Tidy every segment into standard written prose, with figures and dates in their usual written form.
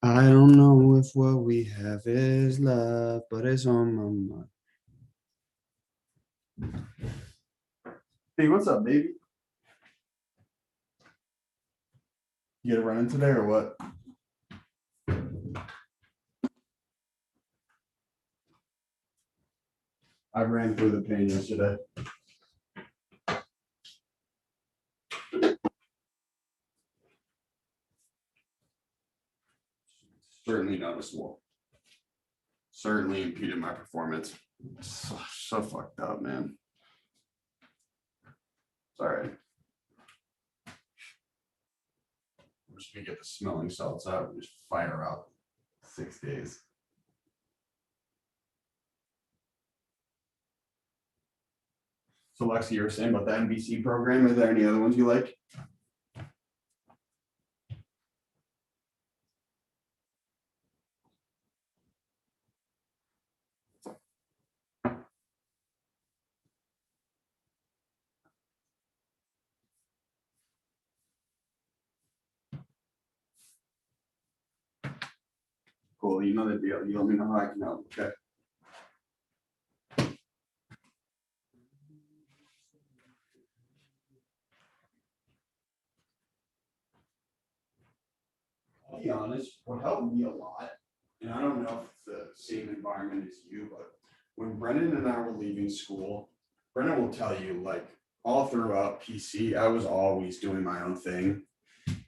I don't know if what we have is love, but it's on my mind. Hey, what's up, baby? You gonna run in today or what? I ran through the pain yesterday. Certainly noticeable. Certainly impeded my performance. So fucked up, man. Sorry. I'm just gonna get the smelling salts out and just fire out 6 days. So Lexi, you were saying about the NBC program. Are there any other ones you like? Cool, you know the deal. You let me know how I can help, okay? I'll be honest, what helped me a lot, and I don't know if it's the same environment as you, but when Brennan and I were leaving school, Brennan will tell you, like, all throughout PC, I was always doing my own thing.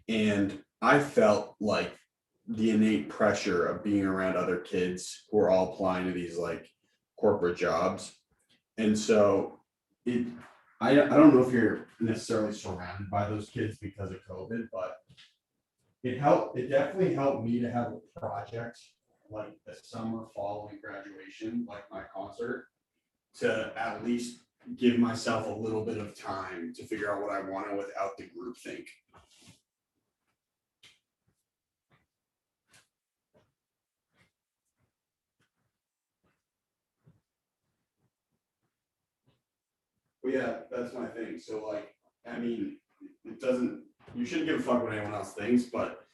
And I felt like the innate pressure of being around other kids who are all applying to these like corporate jobs. And so I don't know if you're necessarily surrounded by those kids because of COVID, but it definitely helped me to have a project like the summer following graduation, like my concert, to at least give myself a little bit of time to figure out what I wanted without the group think. Well, yeah, that's my thing. So like, I mean, you shouldn't give a fuck what anyone else thinks, but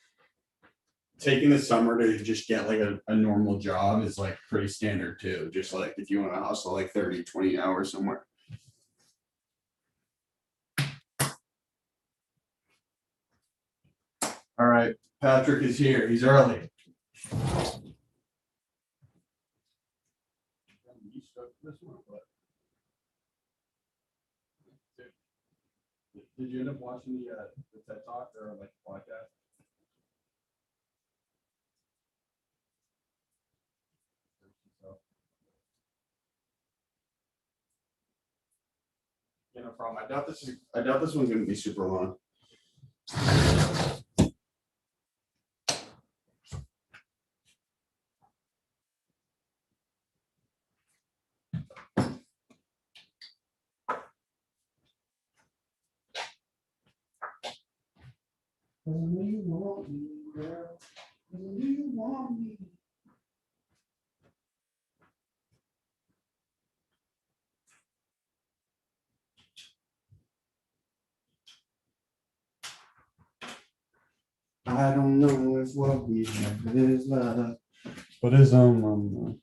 taking the summer to just get like a normal job is like pretty standard too. Just like if you want to hustle like 30, 20 hours somewhere. All right, Patrick is here. He's early. Did you end up watching the TED Talk or like the podcast? Yeah, no problem. I doubt this one's gonna be super long. You want me, girl? You want me? I don't know if what we have is love, but it's on my mind.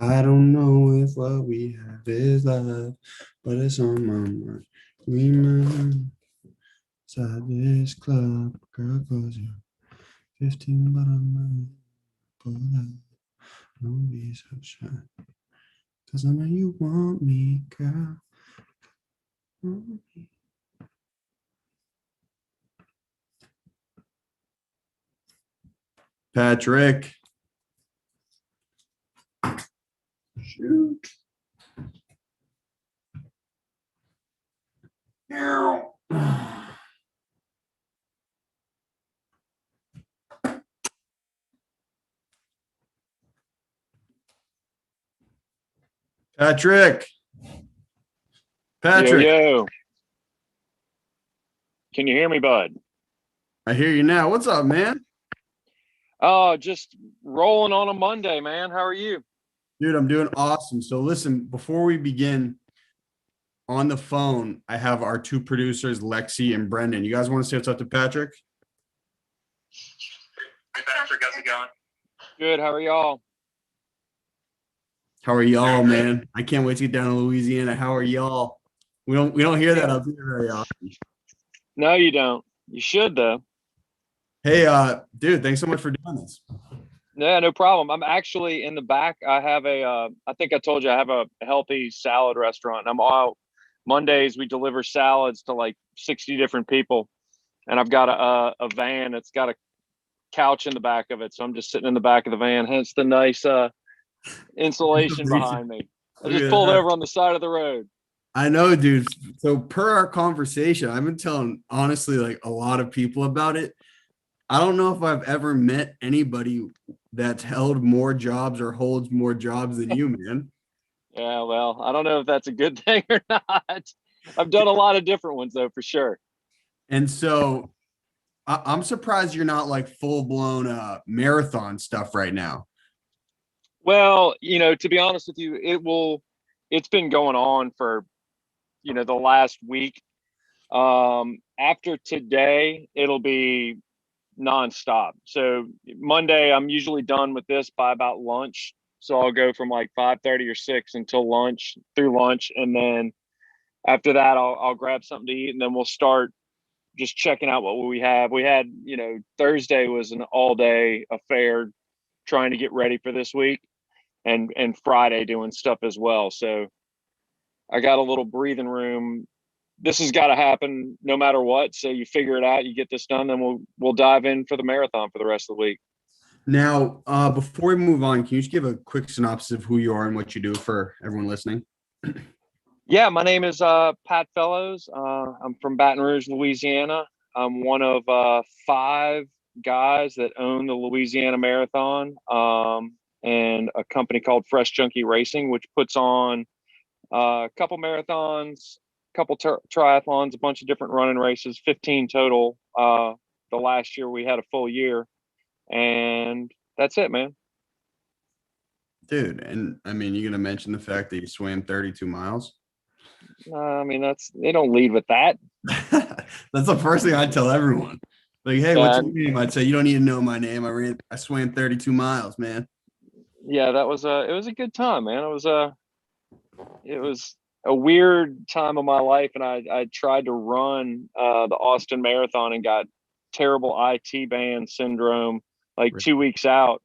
I don't know if what we have is love, but it's on my mind. Remember, inside this club, girl, cause you 15 but I'm not pull up. Don't be so shy. Cause I know you want me, girl. Want me. Patrick. Shoot. Ow. Patrick. Patrick. Yo. Can you hear me, bud? I hear you now. What's up, man? Oh, just rolling on a Monday, man. How are you? Dude, I'm doing awesome. So listen, before we begin, on the phone, I have our two producers, Lexi and Brendan. You guys want to say what's up to Patrick? Hey Patrick, how's it going? Good. How are y'all? How are y'all, man? I can't wait to get down to Louisiana. How are y'all? We don't hear that Yeah. up here very often. No, you don't. You should though. Hey, dude, thanks so much for doing this. Yeah, no problem. I'm actually in the back. I have I think I told you I have a healthy salad restaurant. I'm all Mondays we deliver salads to like 60 different people, and I've got a van. It's got a couch in the back of it, so I'm just sitting in the back of the van. Hence the nice insulation behind me. I Look just at pulled that. over on the side of the road. I know, dude. So per our conversation, I've been telling honestly like a lot of people about it. I don't know if I've ever met anybody that's held more jobs or holds more jobs than you, man. Yeah, well, I don't know if that's a good thing or not. I've done a lot of different ones though, for sure. And so I'm surprised you're not like full blown marathon stuff right now. Well, to be honest with you, it's been going on for, the last week. After today, it'll be nonstop. So Monday, I'm usually done with this by about lunch. So I'll go from like 5:30 or 6 until lunch, through lunch, and then after that, I'll grab something to eat, and then we'll start just checking out what we have. We had, Thursday was an all day affair trying to get ready for this week, and Friday doing stuff as well. So I got a little breathing room. This has got to happen no matter what. So you figure it out, you get this done, then we'll dive in for the marathon for the rest of the week. Now, before we move on, can you just give a quick synopsis of who you are and what you do for everyone listening? Yeah, my name is Pat Fellows. I'm from Baton Rouge, Louisiana. I'm one of five guys that own the Louisiana Marathon, and a company called Fresh Junkie Racing, which puts on a couple marathons, a couple triathlons, a bunch of different running races, 15 total. The last year we had a full year, and that's it, man. Dude, and I mean, you're gonna mention the fact that you swam 32 miles. I mean, they don't lead with that. That's the first thing I tell everyone. Like, hey, what's Yeah, your name? I'd say you don't need to know my name. I swam 32 miles, man. yeah, it was a good time, man. It was a weird time of my life, and I tried to run the Austin Marathon and got terrible IT band syndrome like 2 weeks out.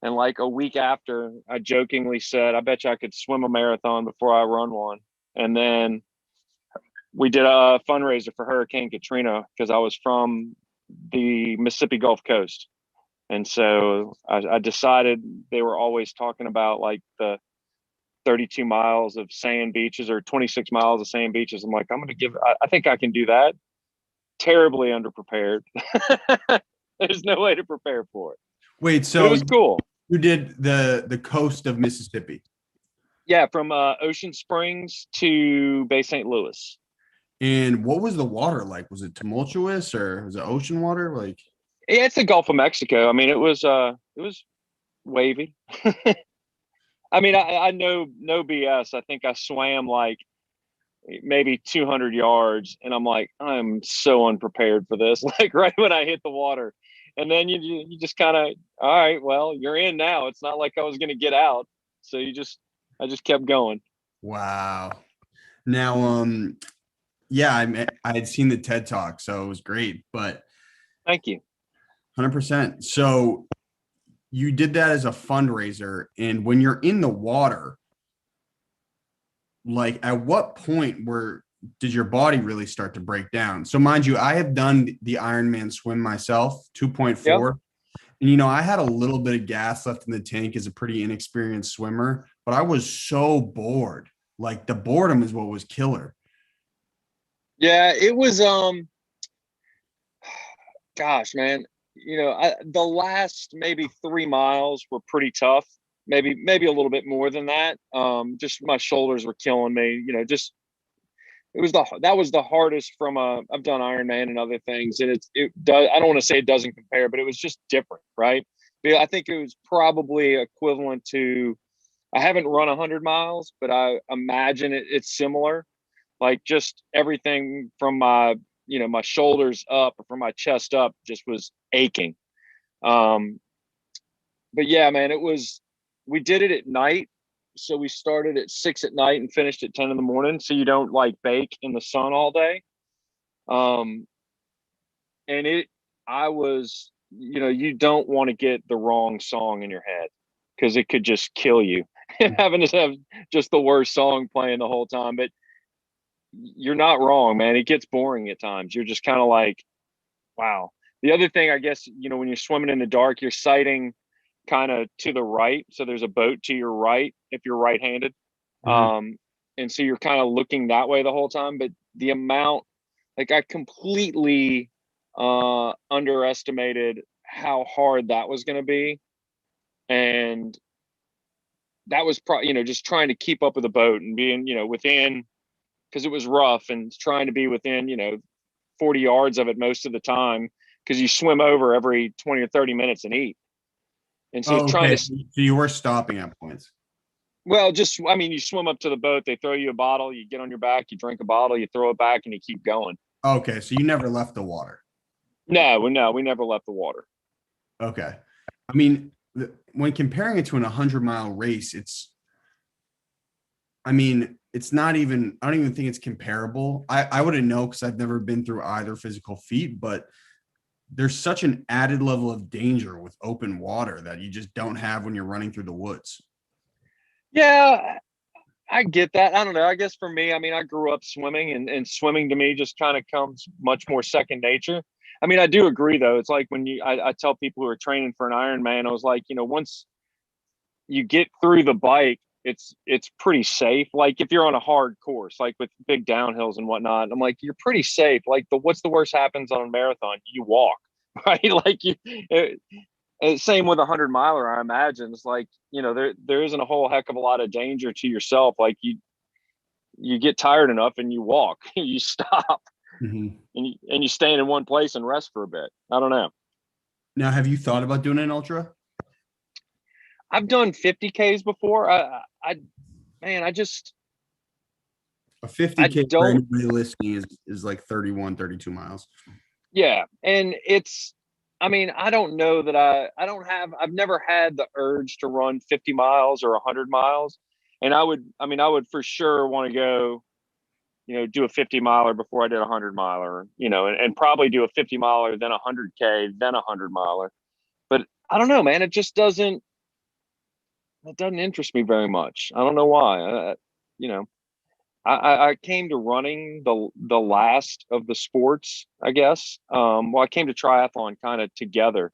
And like a week after, I jokingly said, I bet you I could swim a marathon before I run one. And then we did a fundraiser for Hurricane Katrina because I was from the Mississippi Gulf Coast. And so I decided they were always talking about like the 32 miles of sand beaches or 26 miles of sand beaches. I'm like, I think I can do that. Terribly underprepared. There's no way to prepare for it, Wait, but it so was cool. you did the coast of Mississippi, Yeah, from Ocean Springs to Bay St. Louis. and what was the water like? Was it tumultuous or was it ocean water? Like, Yeah, it's the Gulf of Mexico. I mean, it was wavy. I mean, I know no BS. I think I swam like maybe 200 yards, and I'm like, I'm so unprepared for this. Like right when I hit the water, and then you just kind of, all right, well, you're in now. It's not like I was going to get out, so I just kept going. wow. Now, yeah, I had seen the TED Talk, so it was great, but Thank you. 100%. So you did that as a fundraiser, and when you're in the water, like at what point where did your body really start to break down? So mind you, I have done the Ironman swim myself, Yep. 2.4. And I had a little bit of gas left in the tank as a pretty inexperienced swimmer, but I was so bored. Like the boredom is what was killer. Yeah, it was gosh, man. The last maybe 3 miles were pretty tough. Maybe a little bit more than that. Just my shoulders were killing me. Just that was the hardest from I've done Ironman and other things, and it does, I don't want to say it doesn't compare, but it was just different, right? I think it was probably equivalent to, I haven't run 100 miles, but I imagine it's similar. Like just everything from my, my shoulders up or from my chest up just was aching. Um, but yeah, man, we did it at night. So we started at 6 at night and finished at 10 in the morning. So you don't like bake in the sun all day. Um, and I was, you don't want to get the wrong song in your head because it could just kill you having to have just the worst song playing the whole time. But you're not wrong, man. It gets boring at times. You're just kind of like, wow. The other thing, I guess, when you're swimming in the dark, you're sighting kind of to the right. So there's a boat to your right if you're right-handed. Mhm. And so you're kind of looking that way the whole time. But the amount, like I completely underestimated how hard that was going to be. And that was just trying to keep up with the boat and being, within, because it was rough, and trying to be within, 40 yards of it most of the time, because you swim over every 20 or 30 minutes and eat. And so Oh, trying okay. to, So you were stopping at points. well, you swim up to the boat, they throw you a bottle, you get on your back, you drink a bottle, you throw it back, and you keep going. Okay, so you never left the water. No, we never left the water. Okay. I mean, when comparing it to an 100-mile race, it's not even, I don't even think it's comparable. I wouldn't know because I've never been through either physical feat, but there's such an added level of danger with open water that you just don't have when you're running through the woods. Yeah, I get that. I don't know. I guess for me, I grew up swimming, and swimming to me just kind of comes much more second nature. I do agree though. It's like when I tell people who are training for an Ironman, I was like, once you get through the bike, it's pretty safe. Like if you're on a hard course, like with big downhills and whatnot, I'm like, you're pretty safe. Like what's the worst happens on a marathon? You walk, right? Like same with 100 miler. I imagine it's like, there isn't a whole heck of a lot of danger to yourself. Like you get tired enough and you walk, you stop, Mhm. and you stand in one place and rest for a bit. I don't know. Now, have you thought about doing an ultra? I've done 50Ks before. Man, A I 50K for don't. anybody listening is like 31, 32 miles. Yeah, and I don't know that I've never had the urge to run 50 miles or 100 miles. And I would for sure want to go, do a 50 miler before I did a 100 miler, and probably do a 50 miler, then a 100K, then a 100 miler. But I don't know, man. It doesn't interest me very much. I don't know why. You know, I came to running the last of the sports, I guess. Well, I came to triathlon kind of together,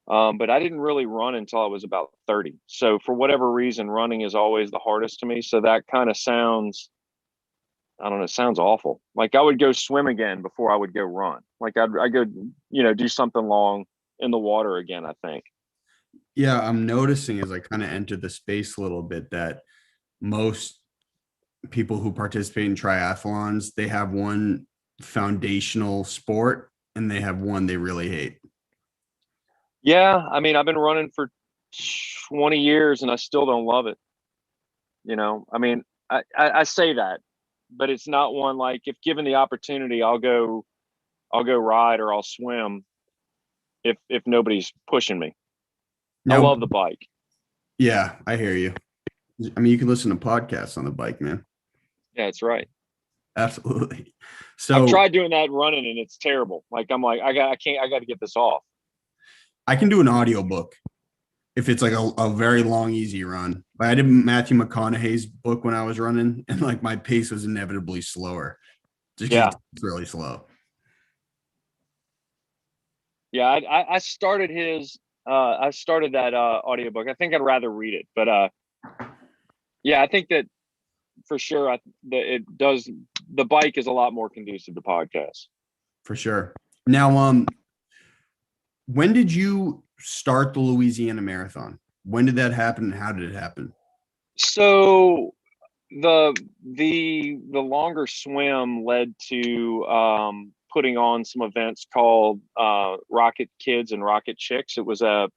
but I didn't really run until I was about 30. So for whatever reason, running is always the hardest to me. So that kind of sounds, I don't know, it sounds awful. Like I would go swim again before I would go run. Like I go, do something long in the water again, I think. Yeah, I'm noticing as I kind of enter the space a little bit that most people who participate in triathlons, they have one foundational sport and they have one they really hate. Yeah, I've been running for 20 years and I still don't love it. I say that, but it's not one like if given the opportunity, I'll go ride or I'll swim if nobody's pushing me. I Now, love the bike. yeah, I hear you. I mean, you can listen to podcasts on the bike, man. Yeah, that's right. Absolutely. I've So tried doing that running and it's terrible. Like I'm like, I got to get this off. I can do an audiobook if it's like a very long, easy run. Like I did Matthew McConaughey's book when I was running, and like my pace was inevitably slower just because Yeah. it's really slow. Yeah. I started that audiobook. I think I'd rather read it, but yeah, I think that for sure that it does. The bike is a lot more conducive to podcasts. For sure. Now, when did you start the Louisiana Marathon? When did that happen and how did it happen? So the longer swim led to putting on some events called Rocket Kids and Rocket Chicks. It was a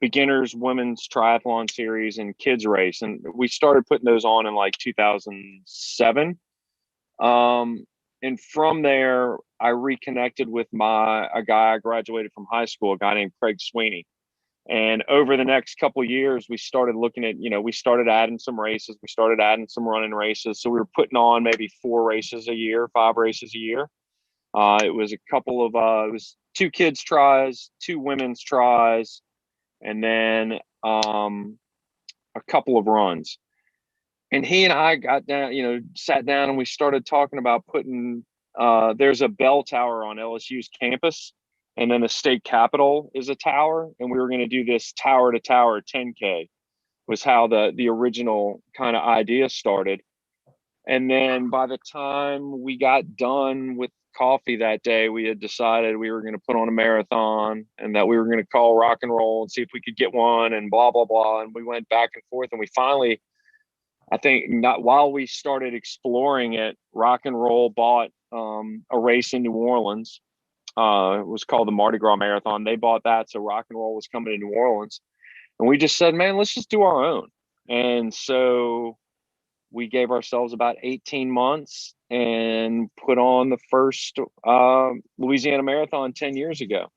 beginners women's triathlon series and kids race, and we started putting those on in like 2007. And from there I reconnected with a guy I graduated from high school, a guy named Craig Sweeney. And over the next couple of years, we started looking at, we started adding some races, we started adding some running races. So we were putting on maybe 4 races a year, 5 races a year. It was it was 2 kids tries, 2 women's tries, and then a couple of runs. And he and I got down, sat down and we started talking about putting, there's a bell tower on LSU's campus, and then the state capitol is a tower. And we were going to do this tower to tower 10K was how the original kind of idea started. And then by the time we got done with coffee that day, we had decided we were going to put on a marathon and that we were going to call Rock and Roll and see if we could get one and blah, blah, blah. And we went back and forth, and we finally, I think not while we started exploring it, Rock and Roll bought a race in New Orleans. It was called the Mardi Gras Marathon. They bought that, so Rock and Roll was coming to New Orleans. And we just said, man, let's just do our own. And so we gave ourselves about 18 months and put on the first Louisiana Marathon 10 years ago.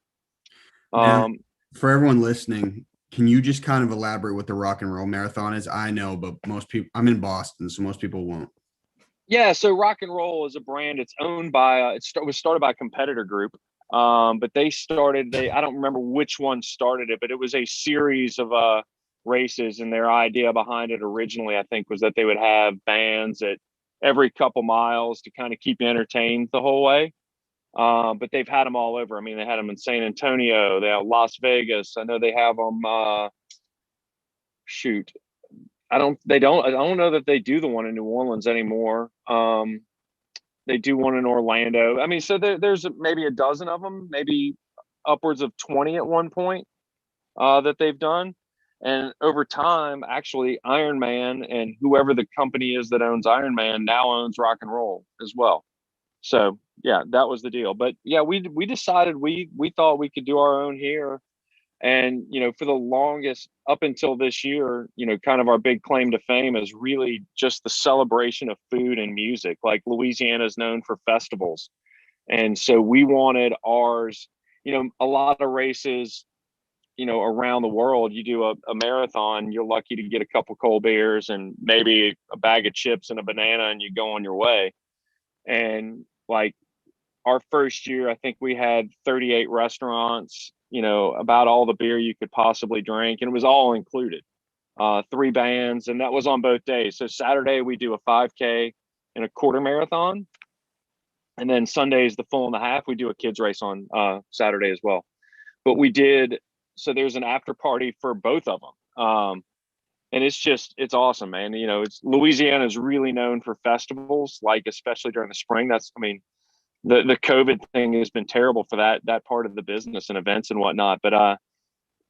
Now, for everyone listening, can you just kind of elaborate what the Rock and Roll Marathon is? I know, but most people, I'm in Boston, so most people won't. Yeah, so Rock and Roll is a brand. It's owned by, it was started by a competitor group. But I don't remember which one started it, but it was a series of races. And their idea behind it originally, I think, was that they would have bands at every couple miles to kind of keep you entertained the whole way. But they've had them all over. I mean, they had them in San Antonio, they have Las Vegas. I know they have them. I don't know that they do the one in New Orleans anymore. They do one in Orlando. I mean, so there's maybe a dozen of them, maybe upwards of 20 at one point that they've done. And over time, actually, Ironman and whoever the company is that owns Ironman now owns Rock and Roll as well. So yeah, that was the deal. But yeah, we decided we thought we could do our own here. And, for the longest up until this year, kind of our big claim to fame is really just the celebration of food and music. Like Louisiana is known for festivals. And so we wanted ours, a lot of races, around the world, you do a marathon, you're lucky to get a couple cold beers and maybe a bag of chips and a banana, and you go on your way. And like our first year, I think we had 38 restaurants, about all the beer you could possibly drink. And it was all included, 3 bands. And that was on both days. So Saturday we do a 5K and a quarter marathon. And then Sunday is the full and a half. We do a kids race on Saturday as well. But so there's an after party for both of them. And it's awesome, man. Louisiana is really known for festivals, like especially during the spring. The COVID thing has been terrible for that part of the business and events and whatnot. But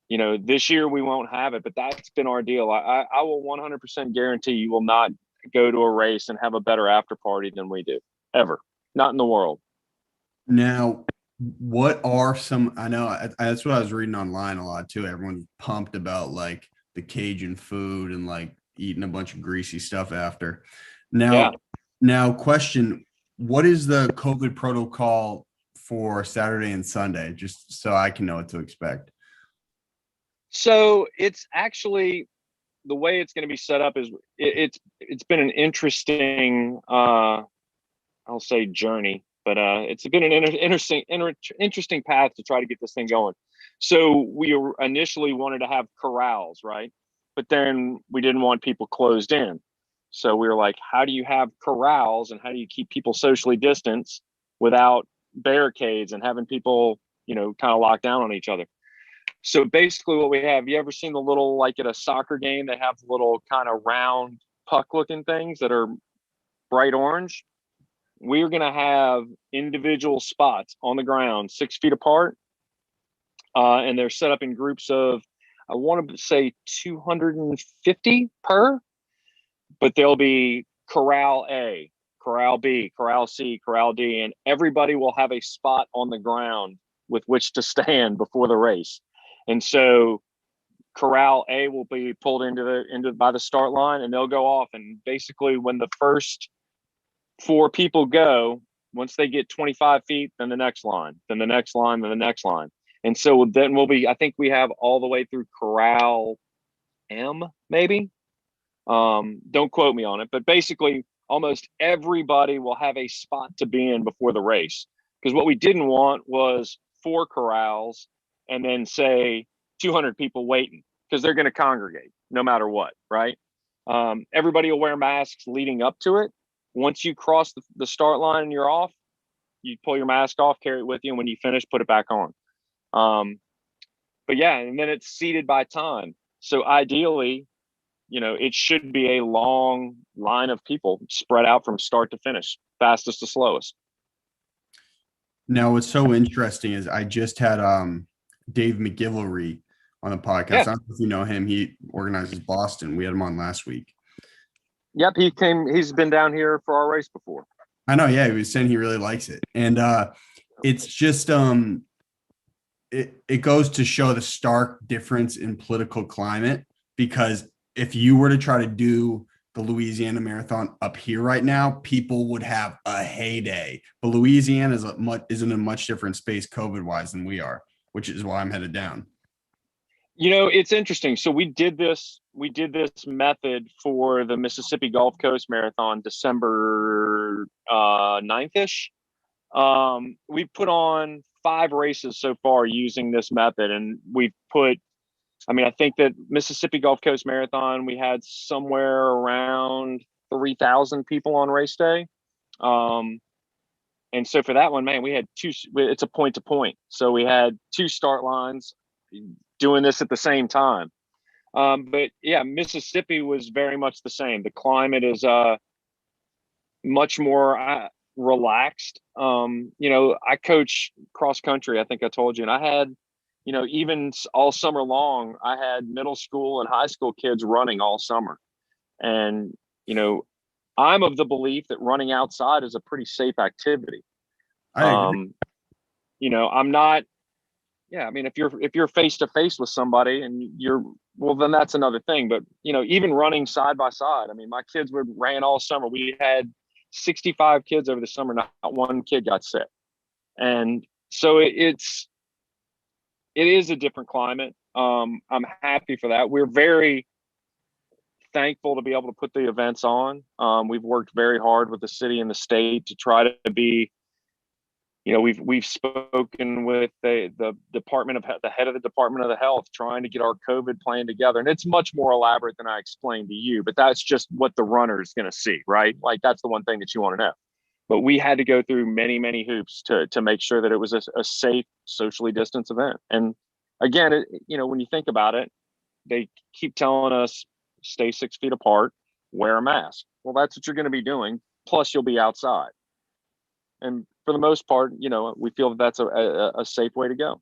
this year we won't have it, but that's been our deal. I will 100% guarantee you will not go to a race and have a better after party than we do, ever. Not in the world. Now, what are some, I know that's what I was reading online a lot too. Everyone's pumped about like the Cajun food and like eating a bunch of greasy stuff after. Now question, what is the COVID protocol for Saturday and Sunday? Just so I can know what to expect. So it's actually, the way it's going to be set up is it's been an interesting, I'll say journey, but it's been an interesting path to try to get this thing going. So we initially wanted to have corrals, right? But then we didn't want people closed in. So we were like, how do you have corrals and how do you keep people socially distanced without barricades and having people, kind of locked down on each other? So basically what we have, you ever seen the little, like at a soccer game, they have the little kind of round puck looking things that are bright orange? We're going to have individual spots on the ground, 6 feet apart. And they're set up in groups of, I want to say 250 per. but there'll be corral A, corral B, corral C, corral D, and everybody will have a spot on the ground with which to stand before the race. And so corral A will be pulled into by the start line, and they'll go off. And basically, when the first 4 people go, once they get 25 feet, then the next line, then the next line, then the next line. And so then I think we have all the way through corral M, maybe. Don't quote me on it, but basically almost everybody will have a spot to be in before the race. Because what we didn't want was 4 corrals and then say 200 people waiting, because they're going to congregate no matter what, right? Everybody will wear masks leading up to it. Once you cross the start line and you're off, you pull your mask off, carry it with you, and when you finish, put it back on. But yeah, and then it's seated by time. So ideally, it should be a long line of people spread out from start to finish, fastest to slowest. Now, what's so interesting is I just had Dave McGillivray on the podcast. Yeah. I don't know if you know him. He organizes Boston. We had him on last week. Yep, he's been down here for our race before. I know, yeah, he was saying he really likes it. And it's just it goes to show the stark difference in political climate, because if you were to try to do the Louisiana Marathon up here right now, people would have a heyday. But Louisiana is in a much different space COVID-wise than we are, which is why I'm headed down. It's interesting. So we did this method for the Mississippi Gulf Coast Marathon, December 9th-ish. We put on 5 races so far using this method, and I think that Mississippi Gulf Coast Marathon, we had somewhere around 3,000 people on race day. And so for that one, man, we had it's a point to point. So we had 2 start lines doing this at the same time. But yeah, Mississippi was very much the same. The climate is much more relaxed. I coach cross country, I think I told you, and I had, even all summer long, I had middle school and high school kids running all summer. And, I'm of the belief that running outside is a pretty safe activity. I agree. I'm not, if you're face to face with somebody and then that's another thing. But, even running side by side, my kids ran all summer. We had 65 kids over the summer. Not one kid got sick. And so it is a different climate. I'm happy for that. We're very thankful to be able to put the events on. We've worked very hard with the city and the state to try to be, we've spoken with the head of the Department of the Health, trying to get our COVID plan together. And it's much more elaborate than I explained to you, but that's just what the runner is going to see, right? Like, that's the one thing that you want to know. But we had to go through many, many hoops to make sure that it was a safe, socially distanced event. And again, when you think about it, they keep telling us, stay 6 feet apart, wear a mask. Well, that's what you're going to be doing. Plus, you'll be outside. And for the most part, we feel that that's a safe way to go.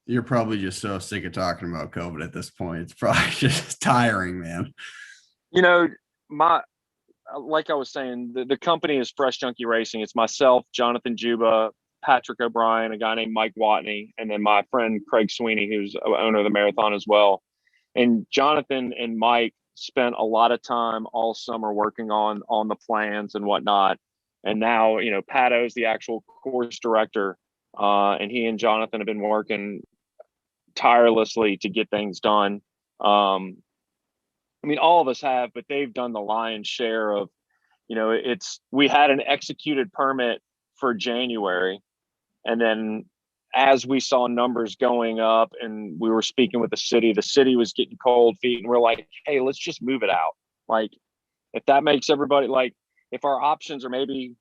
You're probably just so sick of talking about COVID at this point. It's probably just tiring, man. Like I was saying, the company is Fresh Junkie Racing. It's myself, Jonathan Juba, Patrick O'Brien, a guy named Mike Watney, and then my friend Craig Sweeney, who's owner of the marathon as well. And Jonathan and Mike spent a lot of time all summer working on the plans and whatnot. And now, Pato's the actual course director, and he and Jonathan have been working tirelessly to get things done. All of us have, but they've done the lion's share of, we had an executed permit for January. And then as we saw numbers going up and we were speaking with the city was getting cold feet, and we're like, hey, let's just move it out. Like, if that makes everybody, like, if our options are maybe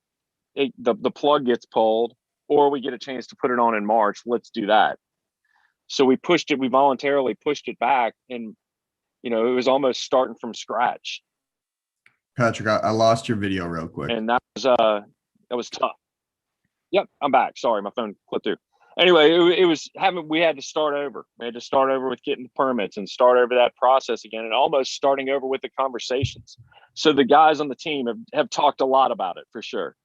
the plug gets pulled or we get a chance to put it on in March, let's do that. So we voluntarily pushed it back, and it was almost starting from scratch. Patrick, I lost your video real quick. And that was tough. Yep, I'm back. Sorry, my phone clipped through. anyway, we had to start over. We had to start over with getting the permits and start over that process again, and almost starting over with the conversations. So the guys on the team have talked a lot about it for sure.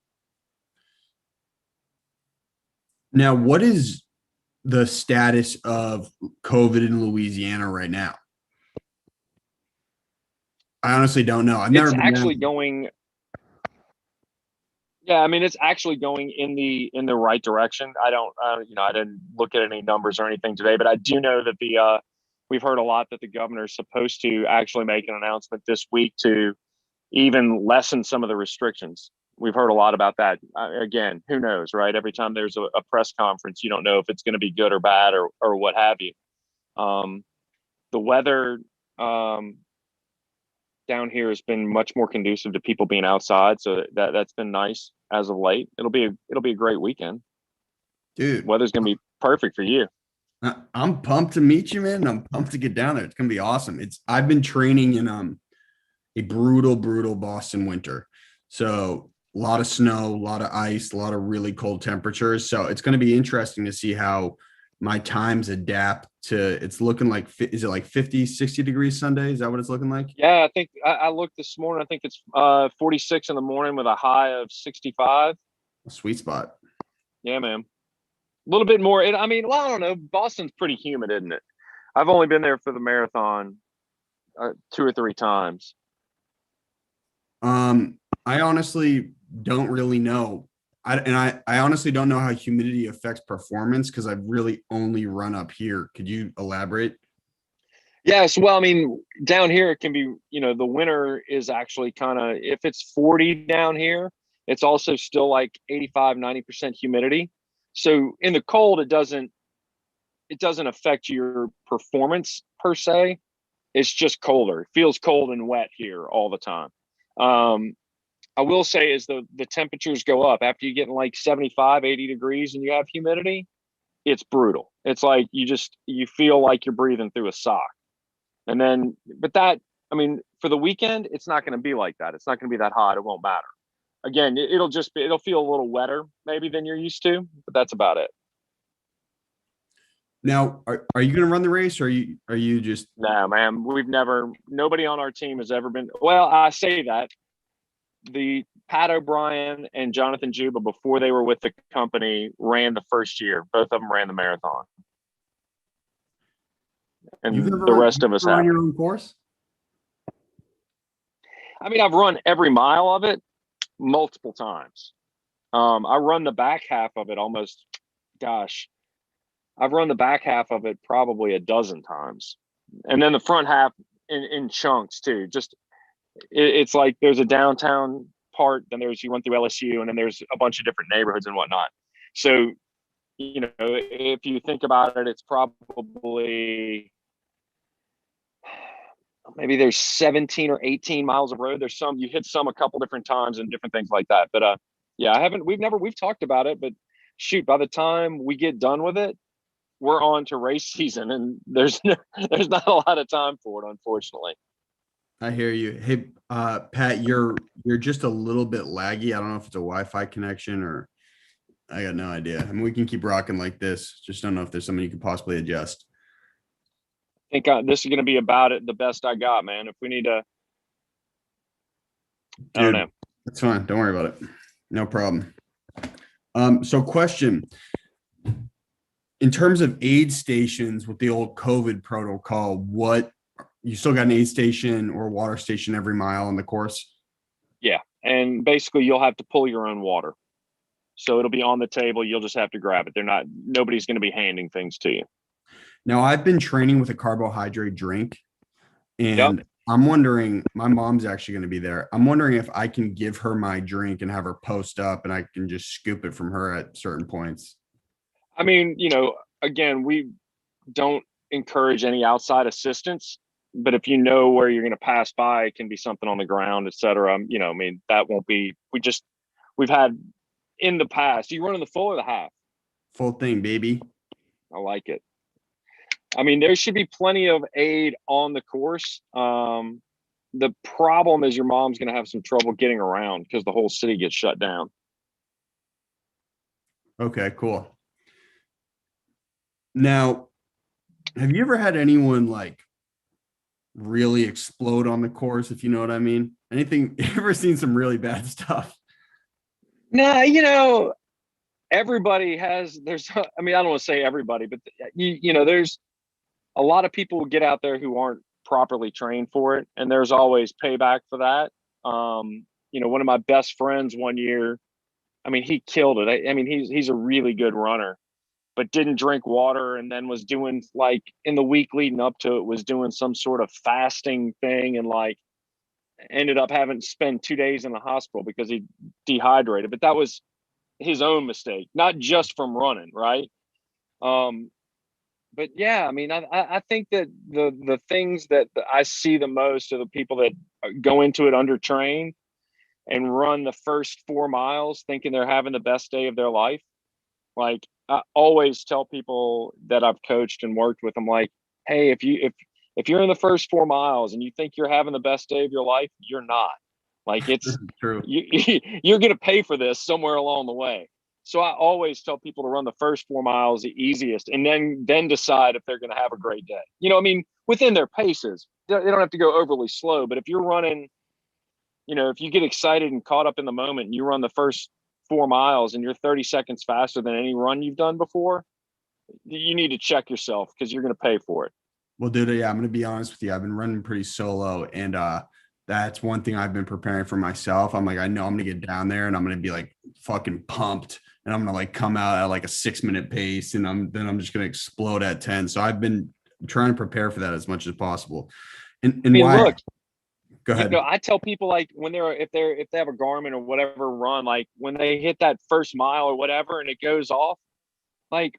Now, what is the status of COVID in Louisiana right now? I honestly don't know. I've never been actually there. going. Yeah, I mean, it's actually going in the right direction. I didn't look at any numbers or anything today, but I do know that we've heard a lot that the governor is supposed to actually make an announcement this week to even lessen some of the restrictions. We've heard a lot about that. Again, who knows, right? Every time there's a press conference, you don't know if it's going to be good or bad or what have you. The weather down here has been much more conducive to people being outside, so that's been nice as of late. It'll be a great weekend, Dude. Weather's gonna be perfect for you. I'm pumped to meet you, man. I'm pumped to get down there. It's gonna be awesome. I've been training in a brutal Boston winter, so a lot of snow, a lot of ice, a lot of really cold temperatures. So it's gonna be interesting to see how my times adapt to. It's looking like, is it like 50, 60 degrees Sunday? Is that what it's looking like? Yeah, I think I looked this morning. I think it's 46 in the morning with a high of 65. A sweet spot. Yeah, man. A little bit more. I mean, well, I don't know. Boston's pretty humid, isn't it? I've only been there for the marathon 2 or 3 times. I honestly don't really know. I honestly don't know how humidity affects performance because I've really only run up here. Could you elaborate? Yes. Well, I mean, down here it can be, the winter is actually kind of, if it's 40 down here, it's also still like 85, 90% humidity. So in the cold, it doesn't affect your performance per se. It's just colder. It feels cold and wet here all the time. I will say is the temperatures go up after you get in like 75, 80 degrees and you have humidity, it's brutal. It's like you feel like you're breathing through a sock. And then, I mean, for the weekend, it's not going to be like that. It's not going to be that hot. It won't matter. Again, it'll feel a little wetter maybe than you're used to, but that's about it. Now, are you going to run the race, or are you just? No, man, nobody on our team has ever been. Well, I say that the Pat O'Brien and Jonathan Juba, before they were with the company, ran the first year. Both of them ran the marathon. And the rest of us have. Run your own course? I mean, I've run every mile of it multiple times. I run the back half of it I've run the back half of it probably a dozen times. And then the front half in chunks too. It's like there's a downtown part, then you run through LSU, and then there's a bunch of different neighborhoods and whatnot. So, if you think about it, it's probably maybe there's 17 or 18 miles of road. There's you hit some a couple different times and different things like that. But yeah, we've talked about it, but shoot, by the time we get done with it, we're on to race season, and there's not a lot of time for it, unfortunately. I hear you. Hey, Pat, you're just a little bit laggy. I don't know if it's a Wi-Fi connection or I got no idea. I mean, we can keep rocking like this. Just don't know if there's something you could possibly adjust. I think this is going to be about it. The best I got, man. If we need to, I don't know. That's fine. Don't worry about it. No problem. So question, in terms of aid stations with the old COVID protocol, you still got an aid station or water station every mile on the course? Yeah. And basically you'll have to pull your own water. So it'll be on the table. You'll just have to grab it. Nobody's going to be handing things to you. Now I've been training with a carbohydrate drink, and Yep. I'm wondering, my mom's actually going to be there. I'm wondering if I can give her my drink and have her post up and I can just scoop it from her at certain points. I mean, again, we don't encourage any outside assistance, but if you know where you're going to pass by, it can be something on the ground, et cetera. I mean, that won't be, we've had in the past, you running the full or the half? Full thing, baby. I like it. I mean, there should be plenty of aid on the course. The problem is your mom's going to have some trouble getting around because the whole city gets shut down. Okay, cool. Now, have you ever had anyone like really explode on the course, if you know what I mean? Anything, you ever seen some really bad stuff? Nah, everybody has, I mean, I don't want to say everybody, but there's a lot of people who get out there who aren't properly trained for it. And there's always payback for that. One of my best friends one year, I mean, he killed it. I mean, he's a really good runner, but didn't drink water, and then was doing, like, in the week leading up to it, was doing some sort of fasting thing, and like ended up having to spend 2 days in the hospital because he dehydrated. But that was his own mistake, not just from running, right? Um, but yeah, I mean, I think that the things that I see the most are the people that go into it undertrained and run the first 4 miles thinking they're having the best day of their life. Like, I always tell people that I've coached and worked with, I'm like, hey, if you're in the first 4 miles and you think you're having the best day of your life, you're not. Like, it's True. you're going to pay for this somewhere along the way. So I always tell people to run the first 4 miles the easiest, and then decide if they're going to have a great day. I mean, within their paces, they don't have to go overly slow. But if you're running, if you get excited and caught up in the moment and you run the first 4 miles and you're 30 seconds faster than any run you've done before, you need to check yourself, because you're going to pay for it. Well, dude, yeah, I'm gonna be honest with you. I've been running pretty solo, and that's one thing I've been preparing for myself. I'm like, I know I'm gonna get down there and I'm gonna be like fucking pumped, and I'm gonna like come out at like a 6 minute pace, and I'm just gonna explode at 10. So I've been trying to prepare for that as much as possible. And I mean, why? look, Go ahead. I tell people, like, when if they have a Garmin or whatever run, like when they hit that first mile or whatever and it goes off, like,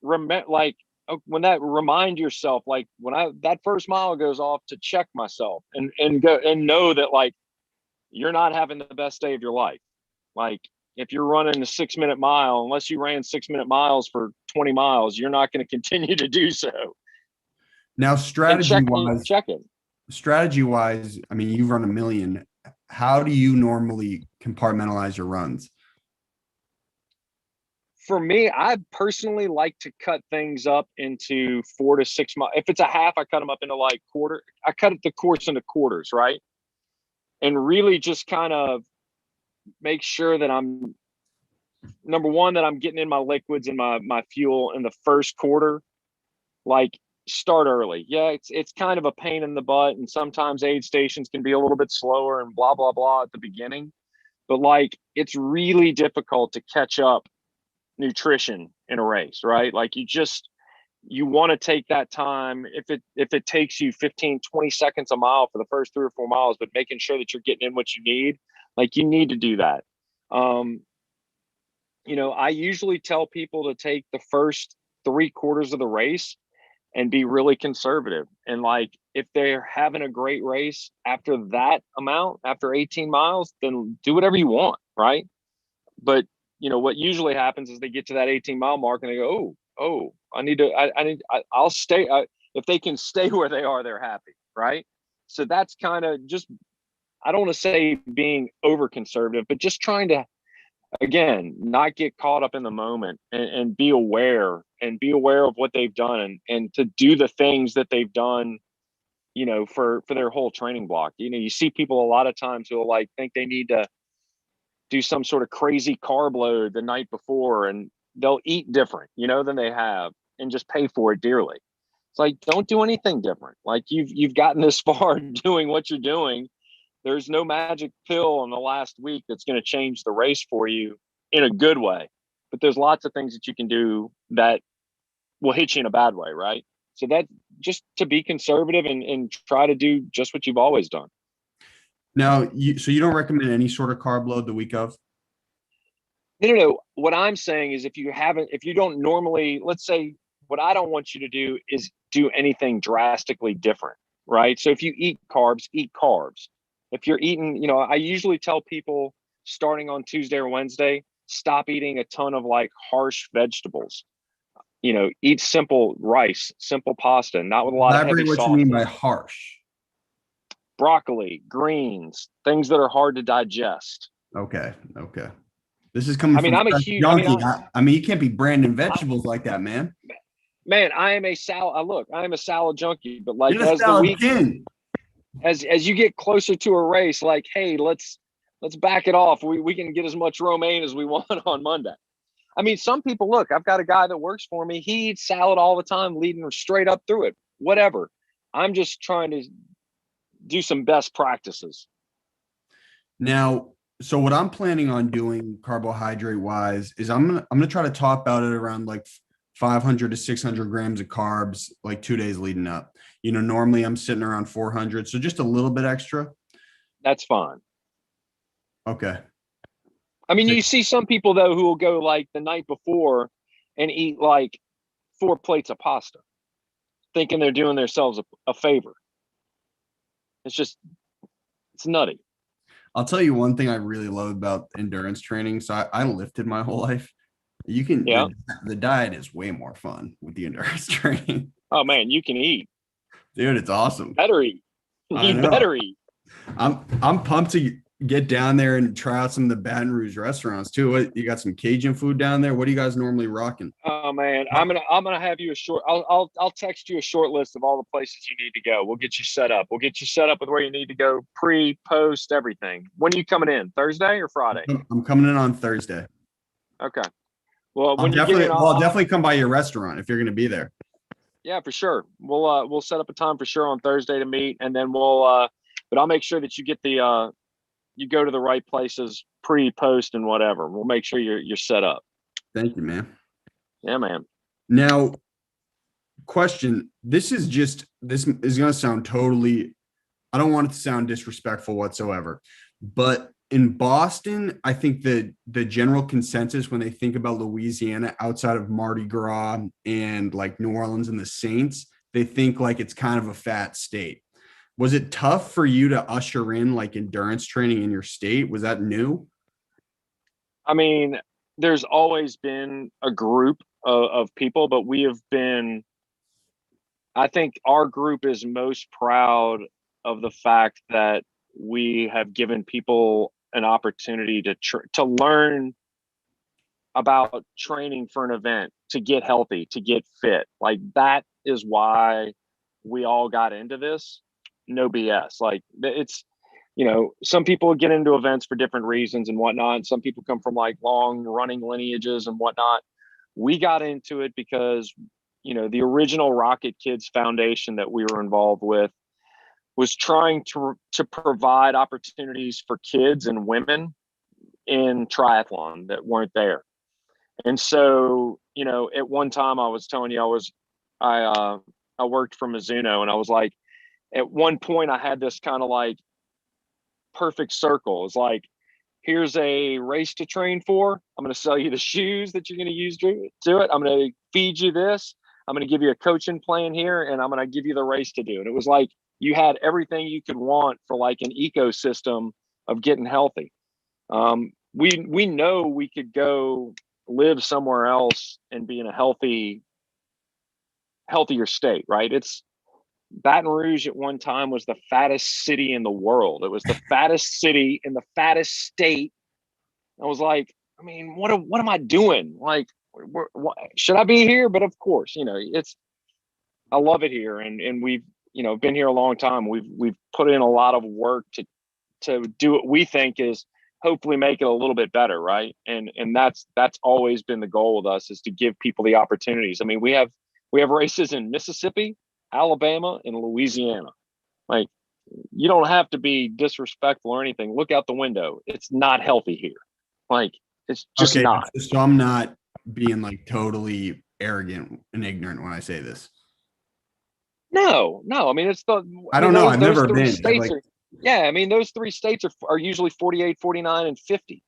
when that, remind yourself, like, when that first mile goes off, to check myself and go and know that, like, you're not having the best day of your life. Like, if you're running a 6 minute mile, unless you ran 6 minute miles for 20 miles, you're not going to continue to do so. Now, And check it. strategy wise, I mean, you've run a million. How do you normally compartmentalize your runs? For me, I personally like to cut things up into 4 to 6 miles. If it's a half, I cut them up into like quarter. I cut the course into quarters, right? And really just kind of make sure that I'm, number one, that I'm getting in my liquids and my fuel in the first quarter. Like, start early. Yeah, it's kind of a pain in the butt, and sometimes aid stations can be a little bit slower and blah blah blah at the beginning. But, like, it's really difficult to catch up nutrition in a race, right? Like, you want to take that time. If it takes you 15-20 seconds a mile for the first 3 or 4 miles, but making sure that you're getting in what you need, like, you need to do that. I usually tell people to take the first 3 quarters of the race and be really conservative. And, like, if they're having a great race after that amount, after 18 miles, then do whatever you want, right? But what usually happens is they get to that 18-mile mark and they go, oh, I'll stay. If they can stay where they are, they're happy, right? So that's kind of just, I don't want to say being over conservative, but just trying to, again, not get caught up in the moment, and be aware of what they've done, and to do the things that they've done, for their whole training block. You see people a lot of times who will, like, think they need to do some sort of crazy carb load the night before, and they'll eat different, than they have, and just pay for it dearly. It's like, don't do anything different. Like, you've gotten this far doing what you're doing. There's no magic pill in the last week that's going to change the race for you in a good way. But there's lots of things that you can do that will hit you in a bad way, right? So that, just to be conservative and try to do just what you've always done. Now, so you don't recommend any sort of carb load the week of? No. What I'm saying is, if you don't normally, let's say, what I don't want you to do is do anything drastically different, right? So if you eat carbs, eat carbs. If you're eating, I usually tell people, starting on Tuesday or Wednesday, stop eating a ton of, like, harsh vegetables. Eat simple rice, simple pasta, not with a lot of heavy Elaborate what you sauces. mean by harsh. Broccoli, greens, things that are hard to digest. Okay. This is coming I mean, from I'm a Fresh huge. Junkie. I mean, you can't be branding vegetables like that, man. man, I am a salad. Look, I am a salad junkie, but like You're the as the salad week, king. as you get closer to a race, like, hey, let's back it off. We can get as much romaine as we want on Monday. I mean, some people, look, I've got a guy that works for me. He eats salad all the time, leading straight up through it. Whatever. I'm just trying to do some best practices. Now, so what I'm planning on doing carbohydrate wise is I'm gonna try to top out at around like 500 to 600 grams of carbs like 2 days leading up. Normally I'm sitting around 400, so just a little bit extra. That's fine. Okay. I mean, you see some people though who will go like the night before and eat like 4 plates of pasta, thinking they're doing themselves a favor. It's nutty. I'll tell you one thing I really love about endurance training. So I lifted my whole life. Yeah. The diet is way more fun with the endurance training. Oh man, you can eat. Dude, it's awesome. Better eat. I You know. better eat. I'm pumped to get down there and try out some of the Baton Rouge restaurants too. You got some Cajun food down there? What do you guys normally rocking? Oh man, I'm gonna have you a short. I'll text you a short list of all the places you need to go. We'll get you set up. We'll get you set up with where you need to go, pre, post, everything. When are you coming in? Thursday or Friday? I'm coming in on Thursday. Okay. Well, when you get definitely, in, I'll definitely come by your restaurant if you're going to be there. yeah, for sure. We'll set up a time for sure on Thursday to meet, and then but I'll make sure that you get you go to the right places, pre, post, and whatever. We'll make sure you're set up. Thank you, man. Yeah, man. Now, question. This is going to sound totally, I don't want it to sound disrespectful whatsoever, but in Boston, I think the general consensus when they think about Louisiana outside of Mardi Gras and like New Orleans and the Saints, they think like it's kind of a fat state. Was it tough for you to usher in like endurance training in your state? Was that new? I mean, there's always been a group of people, but I think our group is most proud of the fact that we have given people an opportunity to learn about training for an event, to get healthy, to get fit. Like that is why we all got into this. No BS. Like it's, some people get into events for different reasons and whatnot. And some people come from like long running lineages and whatnot. We got into it because, the original Rocket Kids Foundation that we were involved with was trying to provide opportunities for kids and women in triathlon that weren't there. And so, at one time I was telling you, I worked for Mizuno, and I was like, at one point I had this kind of like perfect circle. It's like, here's a race to train for. I'm going to sell you the shoes that you're going to use to do it. I'm going to feed you this. I'm going to give you a coaching plan here, and I'm going to give you the race to do. And it was like you had everything you could want for like an ecosystem of getting healthy. We know we could go live somewhere else and be in a healthier state, right? It's Baton Rouge at one time was the fattest city in the world. It was the fattest city in the fattest state. I was like, I mean, what am I doing? Like, should I be here? But of course, I love it here, and we've been here a long time. We've put in a lot of work to do what we think is hopefully make it a little bit better, right? And that's always been the goal with us, is to give people the opportunities. I mean, we have races in Mississippi, Alabama, and Louisiana. Like, you don't have to be disrespectful or anything. Look out the window. It's not healthy here. Like, it's just not. So I'm not being like totally arrogant and ignorant when I say this. No. I mean, I don't know. I've never been. I mean, those 3 states are usually 48, 49, and 50.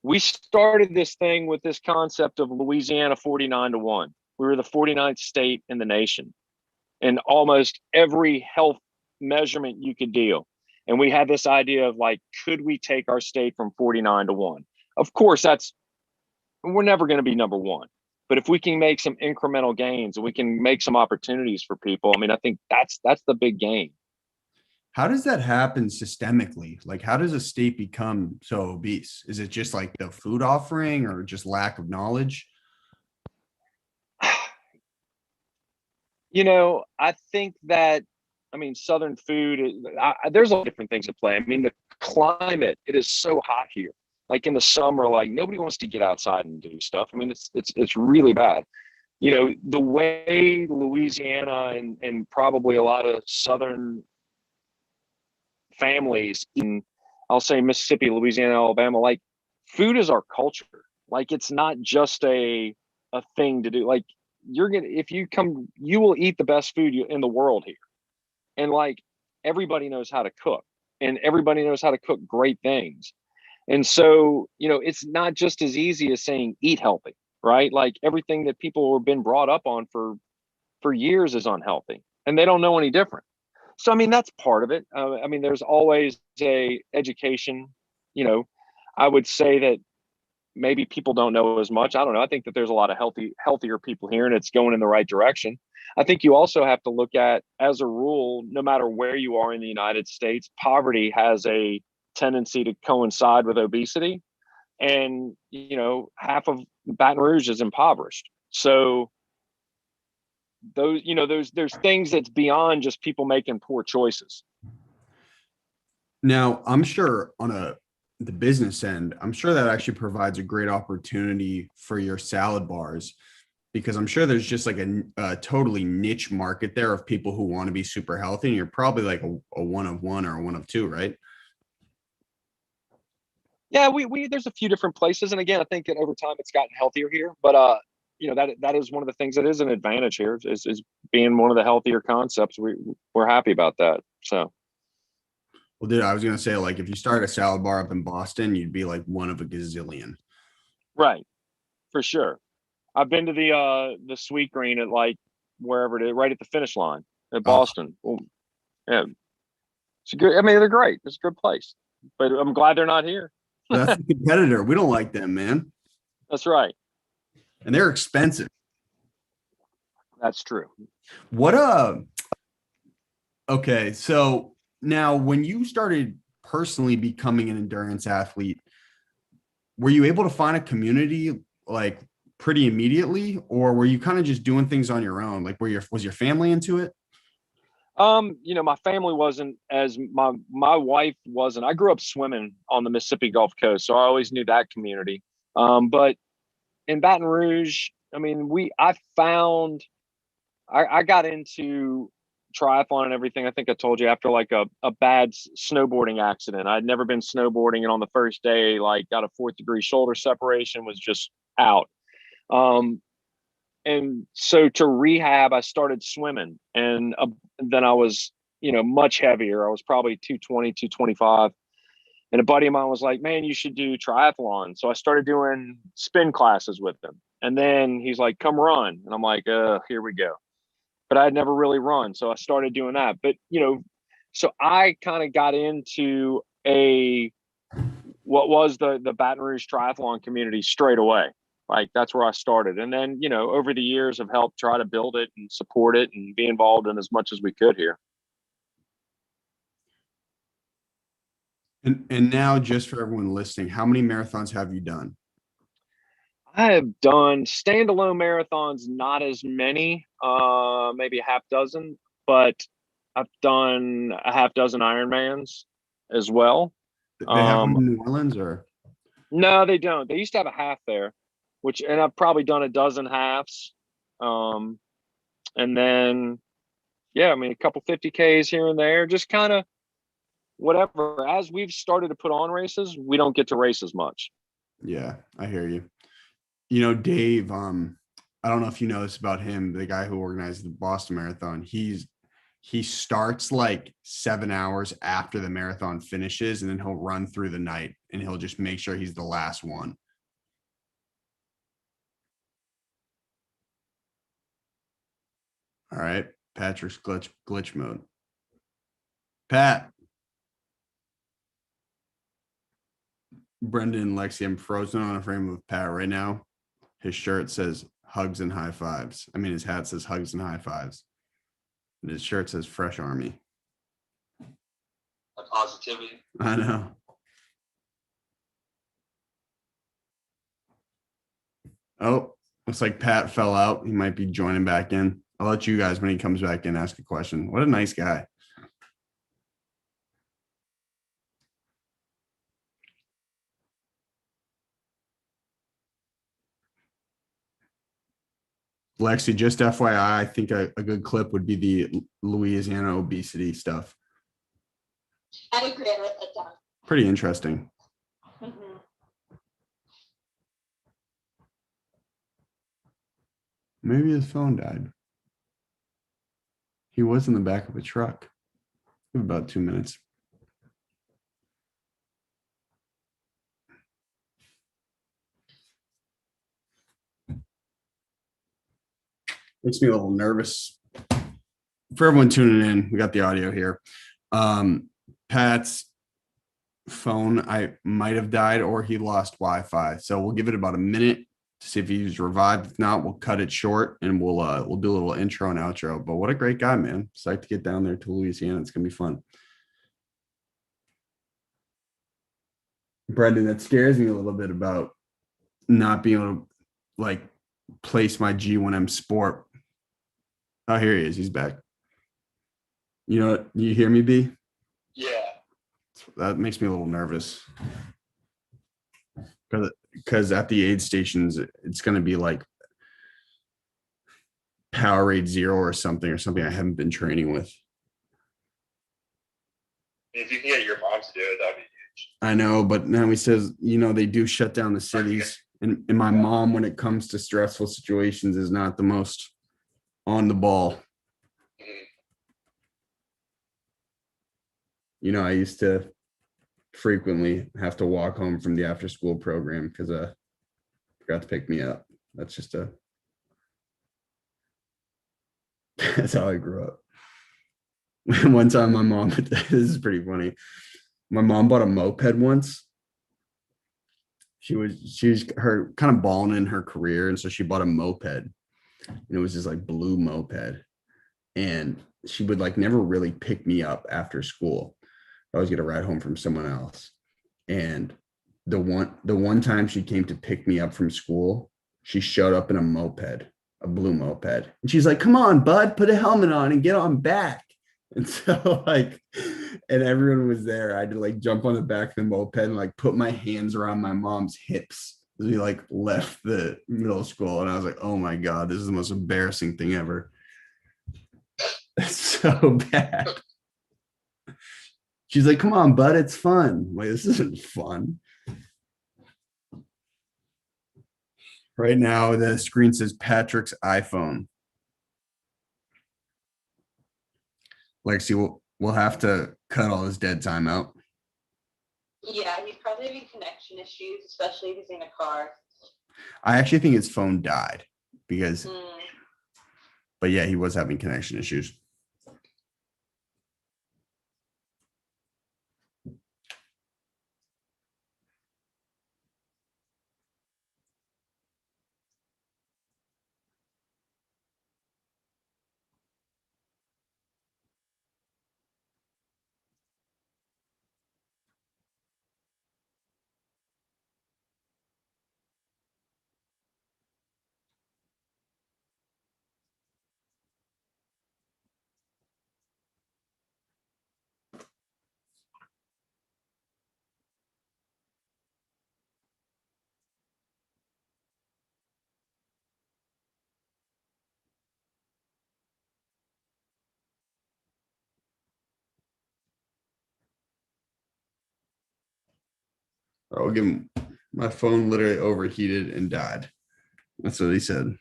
We started this thing with this concept of Louisiana 49-1. We were the 49th state in the nation, and almost every health measurement you could deal. And we had this idea of like, could we take our state from 49-1? Of course, we're never going to be number 1. But if we can make some incremental gains and we can make some opportunities for people, I mean, I think that's the big game. How does that happen systemically? Like, how does a state become so obese? Is it just like the food offering or just lack of knowledge? I think that, I mean, Southern food, there's a lot of different things at play. I mean, the climate, it is so hot here. Like in the summer, like nobody wants to get outside and do stuff. I mean, it's really bad. The way Louisiana and probably a lot of Southern families in, I'll say Mississippi, Louisiana, Alabama, like food is our culture. Like it's not just a thing to do. Like if you come, you will eat the best food in the world here. And like everybody knows how to cook and everybody knows how to cook great things. And so, it's not just as easy as saying eat healthy, right? Like everything that people have been brought up on for years is unhealthy and they don't know any different. So, I mean, that's part of it. I mean, there's always a education, you know, I would say that maybe people don't know as much. I don't know. I think that there's a lot of healthier people here and it's going in the right direction. I think you also have to look at, as a rule, no matter where you are in the United States, poverty has a tendency to coincide with obesity. And, half of Baton Rouge is impoverished. So there's things that's beyond just people making poor choices. Now, I'm sure the business end, I'm sure that actually provides a great opportunity for your salad bars, because I'm sure there's just like a totally niche market there of people who want to be super healthy. And you're probably like a one of one or a one of two, right? Yeah, we there's a few different places. And again, I think that over time it's gotten healthier here. But that is one of the things that is an advantage here is being one of the healthier concepts. We're happy about that. So Well, dude, I was going to say, like, if you start a salad bar up in Boston, you'd be like one of a gazillion. right, for sure. I've been to the Sweet Green at like wherever it is, right at the finish line at Oh, Boston. Well, yeah, it's a good. I mean, they're great. It's a good place, but I'm glad they're not here. that's a competitor. We don't like them, man. That's right. And they're expensive. That's true. What okay, so now when you started personally becoming an endurance athlete, were you able to find a community like pretty immediately, or were you kind of just doing things on your own? Like, was your family into it? My family wasn't, as my wife wasn't. I grew up swimming on the Mississippi Gulf Coast, so I always knew that community. But in Baton Rouge, I mean, I got into triathlon and everything. I think I told you after like a bad snowboarding accident. I'd never been snowboarding, and on the first day, like got a 4th-degree shoulder separation, was just out. Um, and so to rehab, I started swimming, and then I was, much heavier. I was probably 220, 225. And a buddy of mine was like, man, you should do triathlon. So I started doing spin classes with him. And then he's like, come run. And I'm like, here we go. But I had never really run. So I started doing that. But, so I kind of got into what was the Baton Rouge triathlon community straight away. Like that's where I started. And then, over the years I've helped try to build it and support it and be involved in as much as we could here. And now, just for everyone listening, how many marathons have you done? I have done standalone marathons, not as many, maybe a half dozen, but I've done a half dozen Ironmans as well. They have them Um, in New Orleans, or no, they don't. They used to have a half there, and I've probably done a dozen halves. Um, and then, yeah, I mean, a couple 50Ks here and there, just kind of whatever. As we've started to put on races, we don't get to race as much. yeah, I hear you. Dave, I don't know if you know this about him, the guy who organized the Boston Marathon. He starts like 7 hours after the marathon finishes, and then he'll run through the night, and he'll just make sure he's the last one. All right, Patrick's glitch mode. Pat, Brendan, and Lexi, I'm frozen on a frame with Pat right now. His shirt says hugs and high fives. I mean, his hat says hugs and high fives. And his shirt says Fresh Army. Like positivity. I know. Oh, looks like Pat fell out. He might be joining back in. I'll let you guys, when he comes back in, ask a question. What a nice guy. Lexi, just FYI, I think a good clip would be the Louisiana obesity stuff. I agree with it, Don. Pretty interesting. Mhm. Maybe his phone died. He was in the back of a truck. About 2 minutes. Makes me a little nervous. For everyone tuning in, we got the audio here. Pat's phone, I might have died or he lost Wi-Fi. So we'll give it about a minute to see if he's revived. If not, we'll cut it short and we'll do a little intro and outro. But what a great guy, man. Psyched to get down there to Louisiana. It's gonna be fun. Brendan, that scares me a little bit about not being able to like place my G1M sport. Oh, here he is. He's back. You know, you hear me, B? Yeah. That makes me a little nervous. Because at the aid stations, it's going to be like Powerade Zero or something I haven't been training with. If you can get your mom to do it, that'd be huge. I know, but now he says, you know, they do shut down the cities. And my mom, when it comes to stressful situations, is not the most on the ball. Mhm. You know, I used to frequently have to walk home from the after school program because forgot to pick me up. That's just that's how I grew up. One time my mom, this is pretty funny. My mom bought a moped once. She was her kind of balling in her career, and so she bought a moped. And it was this like blue moped. And she would like never really pick me up after school. I always get a ride home from someone else. And the one time she came to pick me up from school, she showed up in a moped, a blue moped. And she's like, "Come on, bud, put a helmet on and get on back." And so like, and everyone was there. I had to like jump on the back of the moped and like put my hands around my mom's hips as we like left the middle school. And I was like, oh my God, this is the most embarrassing thing ever. It's so bad. She's like, "Come on, bud, it's fun." I'm like, this isn't fun. Right now, the screen says Patrick's iPhone. Lexi, we'll have to cut all his dead time out. Yeah, he's probably having connection issues, especially if he's in a car. I actually think his phone died because, Mm. but yeah, he was having connection issues. I'll give him, my phone literally overheated and died. That's what he said.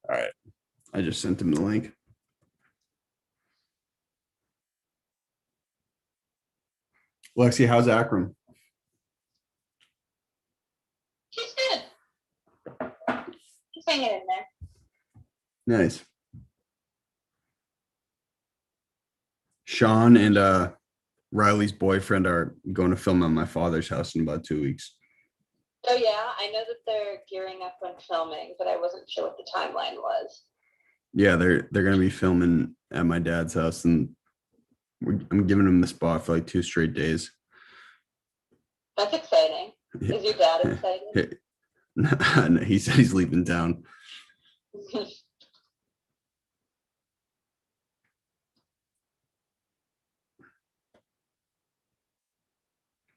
All right. I just sent him the link. Lexi, how's Akron? He's good. He's hanging in there. Nice. Sean and Riley's boyfriend are going to film at my father's house in about 2 weeks. Oh yeah, I know that they're gearing up on filming, but I wasn't sure what the timeline was. Yeah, they're gonna be filming at my dad's house, and I'm giving them the spot for like 2 straight days. That's exciting. Is your dad excited? He said he's leaving town.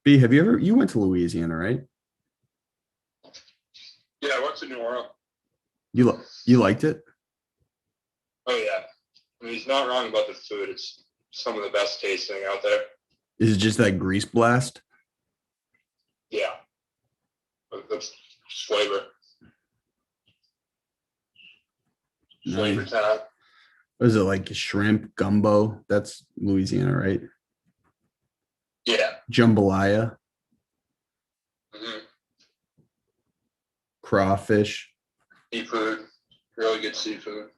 B, you went to Louisiana, right? Yeah, I went to New Orleans. You liked it? Oh yeah. I mean, he's not wrong about the food. It's some of the best tasting out there. Is it just that grease blast? Yeah. That's flavor. Flavor Nice. time. Was it like shrimp gumbo? That's Louisiana, right? Yeah. Jambalaya, Mm-hmm. crawfish. Seafood. Really good seafood.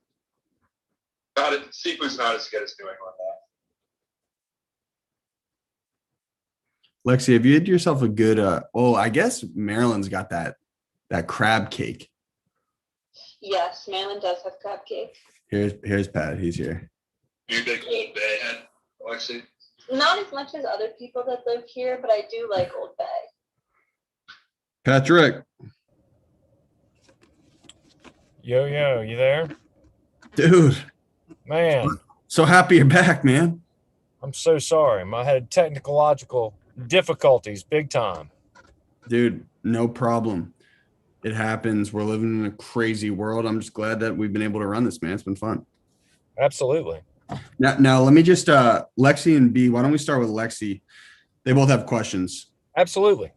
Seafood's not as good as New England though. Lexi, have you had yourself a good I guess Maryland's got that crab cake. Yes, Maryland does have crab cake. Here's Pat. He's here. You big Old Bay head, Alexi? Not as much as other people that live here, but I do like Old Bay. Patrick. Yo, you there? Dude. Man, So happy you're back, man. I'm so sorry. I had technological difficulties big time. Dude, no problem. It happens. We're living in a crazy world. I'm just glad that we've been able to run this, man. It's been fun. Absolutely. Now let me just Lexi and B, why don't we start with Lexi? They both have questions. Absolutely.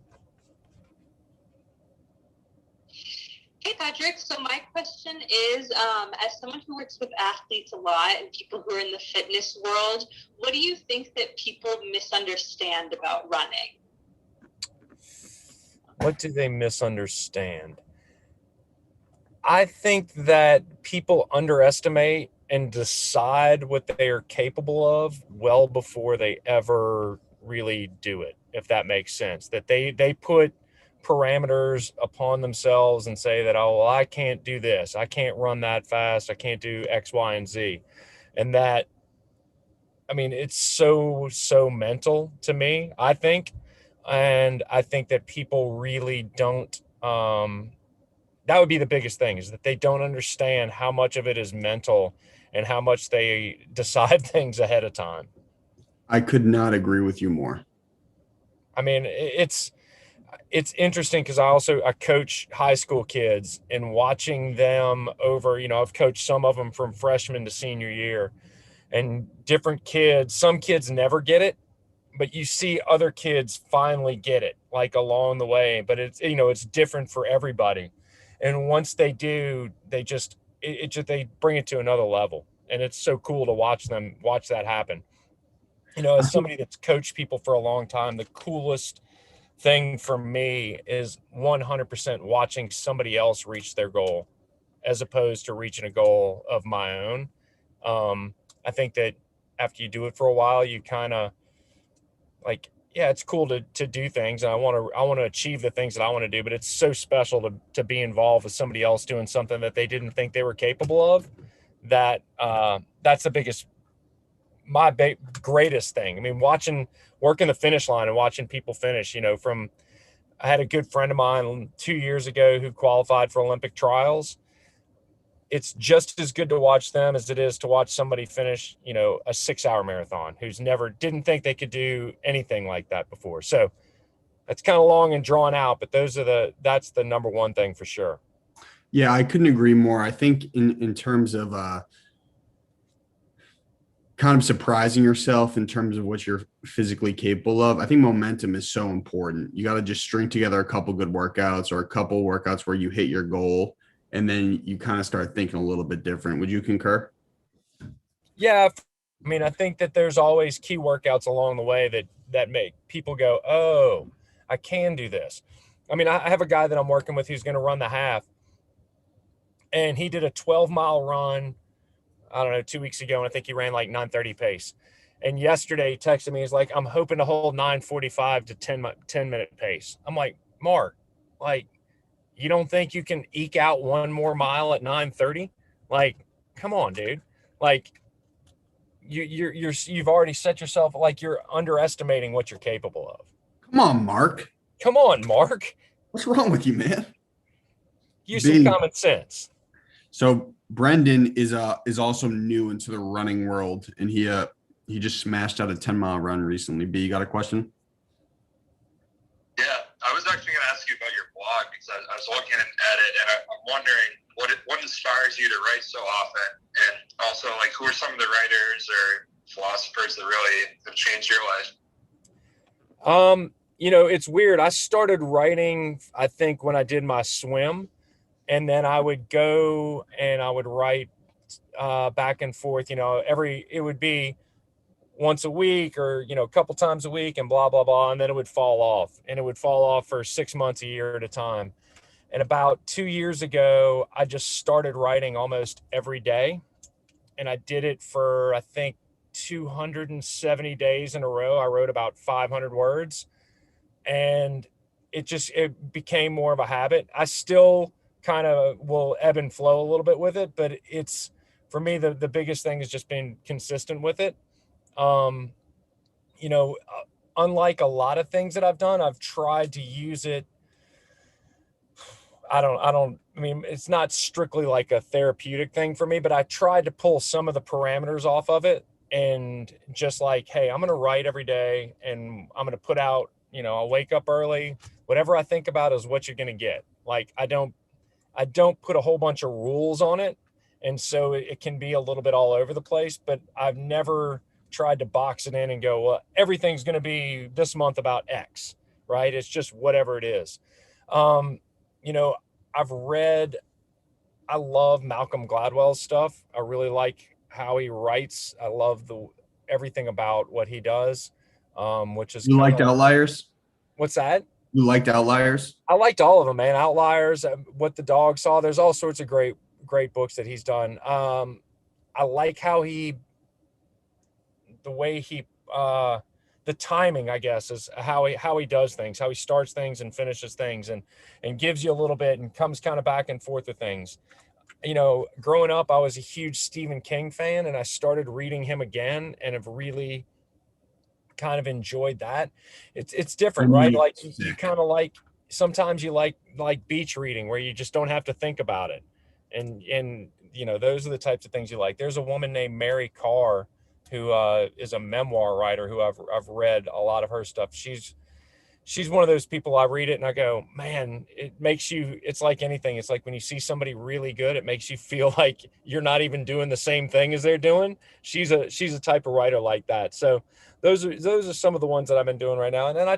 Hey Patrick, so my question is, as someone who works with athletes a lot and people who are in the fitness world, what do you think that people misunderstand about running? What do they misunderstand? I think that people underestimate and decide what they are capable of well before they ever really do it, if that makes sense. That they put parameters upon themselves and say that, oh, well, I can't do this. I can't run that fast. I can't do X, Y, and Z. And that, I mean, it's so mental to me, I think. And I think that people really don't, that would be the biggest thing, is that they don't understand how much of it is mental and how much they decide things ahead of time. I could not agree with you more. I mean, it's interesting because I coach high school kids, and watching them over, I've coached some of them from freshman to senior year, and different kids, some kids never get it, but you see other kids finally get it, like along the way, but it's different for everybody. And once they do, they they bring it to another level. And it's so cool to watch that happen. As somebody that's coached people for a long time, the coolest thing for me is 100% watching somebody else reach their goal as opposed to reaching a goal of my own. I think that after you do it for a while, you kind of like, yeah, it's cool to do things, and I want to achieve the things that I want to do, but it's so special to be involved with somebody else doing something that they didn't think they were capable of. That's the biggest, greatest thing. I mean, working the finish line and watching people finish, I had a good friend of mine 2 years ago who qualified for Olympic trials. It's just as good to watch them as it is to watch somebody finish, a 6-hour marathon who's didn't think they could do anything like that before. So that's kind of long and drawn out, but that's the number one thing for sure. Yeah, I couldn't agree more. I think in terms of kind of surprising yourself in terms of what you're physically capable of, I think momentum is so important. You got to just string together a couple good workouts or a couple workouts where you hit your goal, and then you kind of start thinking a little bit different. Would you concur? Yeah. I mean, I think that there's always key workouts along the way that make people go, oh, I can do this. I mean, I have a guy that I'm working with who's going to run the half, and he did a 12-mile run, I don't know, 2 weeks ago, and I think he ran like 9:30 pace. And yesterday he texted me, he's like, I'm hoping to hold 9:45 to 10-minute pace. I'm like, Mark, like, you don't think you can eke out one more mile at 9:30? Like, come on, dude. Like, you've already set yourself, like, you're underestimating what you're capable of. Come on, Mark. Come on, Mark. What's wrong with you, man? Use some common sense. So Brendan is also new into the running world, and he just smashed out a 10-mile run recently. B, you got a question? Yeah, I was actually going to ask you about your blog because I was looking at it, and I'm wondering what inspires you to write so often, and also, like, who are some of the writers or philosophers that really have changed your life? It's weird. I started writing, I think, when I did my swim, and then I would go and I would write back and forth. It would be once a week or a couple times a week and blah blah blah, and then it would fall off, and it would fall off for 6 months, a year at a time. And about 2 years ago, I just started writing almost every day, and I did it for, I think, 270 days in a row. I wrote about 500 words, and it became more of a habit. I still kind of will ebb and flow a little bit with it, but it's, for me, the biggest thing is just being consistent with it. Unlike a lot of things that I've done, I've tried to use it. I mean, it's not strictly like a therapeutic thing for me, but I tried to pull some of the parameters off of it, and just like, hey, I'm going to write every day, and I'm going to put out, I'll wake up early. Whatever I think about is what you're going to get. Like, I don't put a whole bunch of rules on it. And so it can be a little bit all over the place, but I've never tried to box it in and go, well, everything's going to be this month about X, right? It's just whatever it is. I love Malcolm Gladwell's stuff. I really like how he writes. I love everything about what he does, which is You liked Outliers? What's that? You liked Outliers? I liked all of them, man. Outliers, What the Dog Saw. There's all sorts of great books that he's done. I like how the timing, I guess, is how he does things, how he starts things and finishes things, and gives you a little bit and comes kind of back and forth with things. Growing up, I was a huge Stephen King fan, and I started reading him again and have really kind of enjoyed that. It's different, right? Like, you kind of like, sometimes you like beach reading where you just don't have to think about it. And those are the types of things you like. There's a woman named Mary Carr who is a memoir writer who I've read a lot of her stuff. She's one of those people, I read it and I go, man, it's like anything. It's like when you see somebody really good, it makes you feel like you're not even doing the same thing as they're doing. She's a type of writer like that. So those are some of the ones that I've been doing right now. And then I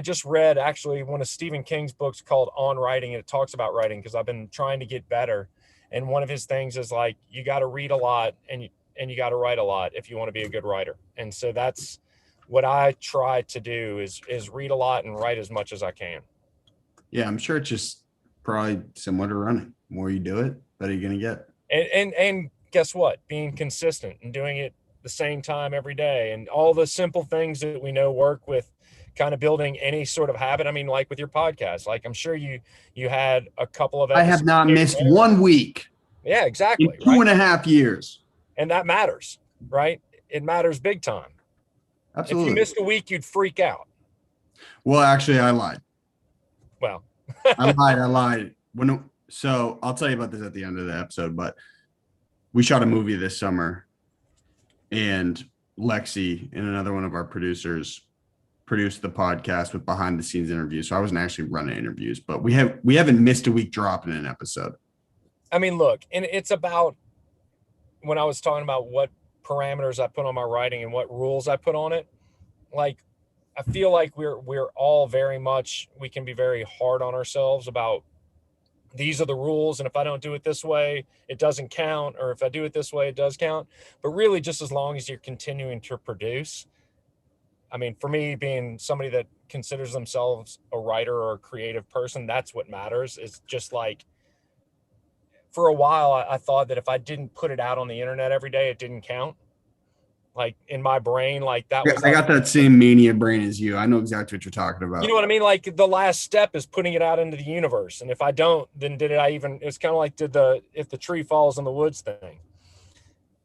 just read actually one of Stephen King's books called On Writing, and it talks about writing because I've been trying to get better. And one of his things is like, you got to read a lot and you got to write a lot if you want to be a good writer. And so that's what I try to do is read a lot and write as much as I can. Yeah, I'm sure it's just probably similar to running. The more you do it, the better you're going to get. And guess what? Being consistent and doing it the same time every day, and all the simple things that we know work with kind of building any sort of habit. I mean, like with your podcast, like I'm sure you had a couple of episodes. I have not missed 1 week. Yeah, exactly. In 2.5 years. And that matters, right? It matters big time. Absolutely. If you missed a week, you'd freak out. Well, actually, I lied. Well, I lied. So I'll tell you about this at the end of the episode, but we shot a movie this summer, and Lexi and another one of our producers produced the podcast with behind the scenes interviews. So I wasn't actually running interviews, but we haven't missed a week dropping an episode. I mean, look, and it's about, when I was talking about what parameters I put on my writing and what rules I put on it, like, I feel like we're all very much, we can be very hard on ourselves about, these are the rules, and if I don't do it this way, it doesn't count, or if I do it this way, it does count. But really, just as long as you're continuing to produce. I mean, for me, being somebody that considers themselves a writer or a creative person, that's what matters. It's just like, for a while, I thought that if I didn't put it out on the internet every day, it didn't count. Like in my brain, like that was. I got that same mania brain as you. I know exactly what you're talking about. You know what I mean? Like the last step is putting it out into the universe. And if I don't, then it's kind of like if the tree falls in the woods thing.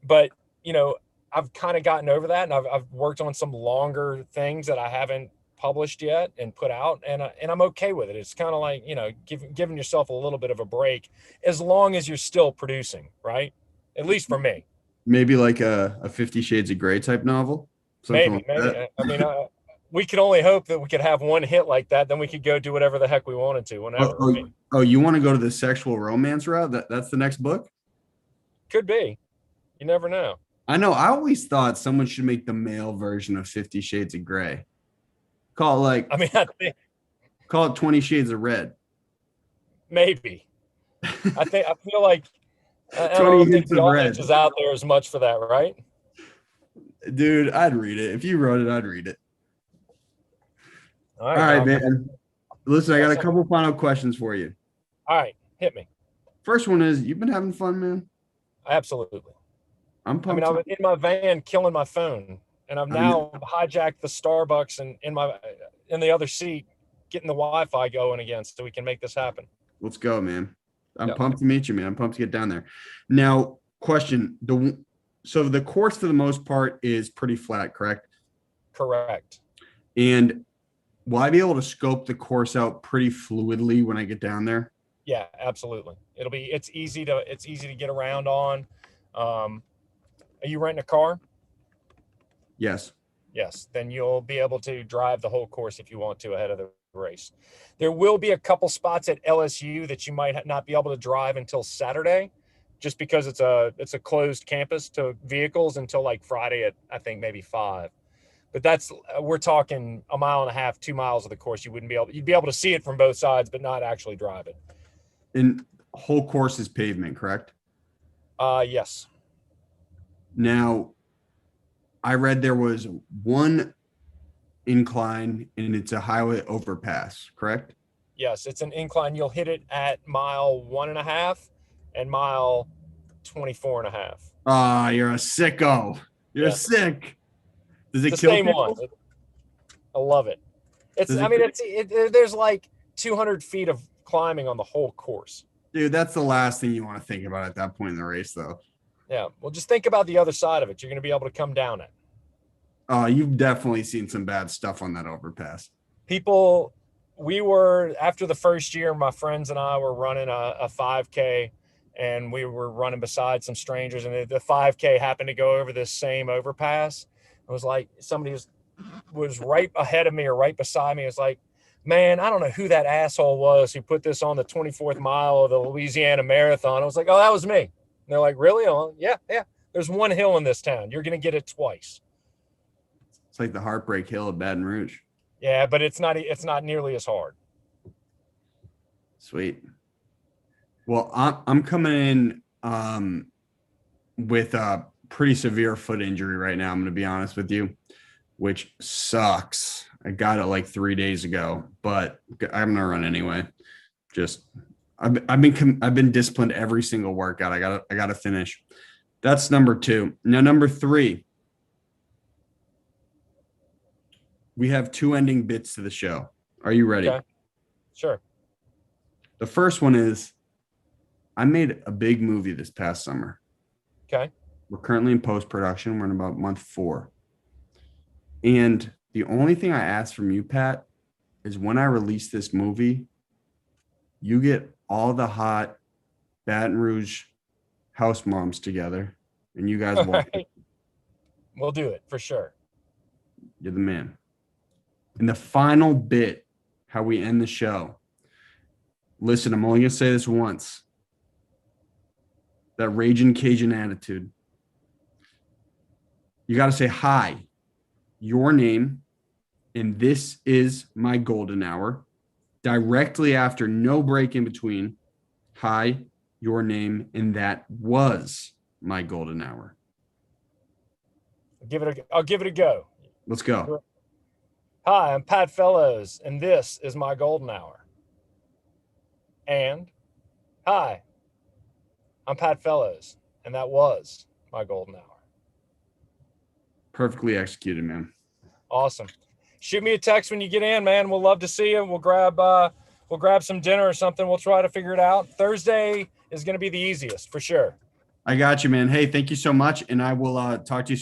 But, I've kind of gotten over that, and I've worked on some longer things that I haven't published yet and put out, and I'm okay with it. It's kind of like, giving yourself a little bit of a break, as long as you're still producing, right? At least for me. Maybe like a 50 Shades of Grey type novel. Maybe. I mean, we could only hope that we could have one hit like that. Then we could go do whatever the heck we wanted to, whenever. You want to go to the sexual romance route? That's the next book? Could be. You never know. I know. I always thought someone should make the male version of 50 Shades of Grey. Call it call it 20 Shades of Red. Maybe. I feel like I 20 don't think hints the of audience red. is out there as much for that, right? Dude, I'd read it. If you wrote it, I'd read it. All All right, Dom. man. Listen, I got a couple final questions for you. All right, hit me. First one is, you've been having fun, man? Absolutely. I'm pumped. I was in my van killing my phone, and I've now hijacked the Starbucks and in the other seat, getting the Wi-Fi going again so we can make this happen. Let's go, man. I'm Yep. pumped to meet you, man. I'm pumped to get down there. Now, question. So the course for the most part is pretty flat, correct? Correct. And will I be able to scope the course out pretty fluidly when I get down there? Yeah, absolutely. It's easy to get around on. Are you renting a car? Yes. Yes. Then you'll be able to drive the whole course if you want to ahead of the race. There will be a couple spots at LSU that you might not be able to drive until Saturday, just because it's a closed campus to vehicles until like Friday at, I think, maybe 5. But we're talking 1.5 miles, 2 miles of the course. You'd be able to see it from both sides, but not actually drive it. And whole course is pavement, correct? Yes. Now, I read there was one incline and it's a highway overpass, correct? Yes, it's an incline. You'll hit it at mile 1.5 and mile 24.5. Ah, you're a sicko. You're sick. Does it It's kill the same people? one. I love it. There's like 200 feet of climbing on the whole course. Dude, that's the last thing you want to think about at that point in the race, though. Yeah. Well, just think about the other side of it. You're going to be able to come down it. You've definitely seen some bad stuff on that overpass. After the first year, my friends and I were running a 5K, and we were running beside some strangers, and the 5K happened to go over this same overpass. It was like somebody was right ahead of me or right beside me. It's like, man, I don't know who that asshole was who put this on the 24th mile of the Louisiana Marathon. I was like, oh, that was me. And they're like, really? Oh, yeah. There's one hill in this town. You're going to get it twice. It's like the Heartbreak Hill of Baton Rouge. Yeah, but it's not nearly as hard. Sweet. Well, I'm coming in with a pretty severe foot injury right now. I'm going to be honest with you, which sucks. I got it like 3 days ago, but I'm going to run anyway. I've been disciplined every single workout. I got to finish. That's number 2. Now, number 3. We have 2 ending bits to the show. Are you ready? Okay. Sure. The first one is, I made a big movie this past summer. Okay. We're currently in post-production. We're in about month 4. And the only thing I ask from you, Pat, is when I release this movie, you get all the hot Baton Rouge house moms together and you guys watch it. We'll do it for sure. You're the man. And the final bit, how we end the show. Listen, I'm only going to say this once. That Raging Cajun attitude. You got to say, hi, your name, and this is my golden hour. Directly after, no break in between. Hi, your name, and that was my golden hour. I'll give it a go. Let's go. Hi, I'm Pat Fellows, and this is my golden hour. And hi, I'm Pat Fellows, and that was my golden hour. Perfectly executed, man. Awesome. Shoot me a text when you get in, man. We'll love to see you. We'll grab some dinner or something. We'll try to figure it out. Thursday is going to be the easiest for sure. I got you, man. Hey, thank you so much. And I will talk to you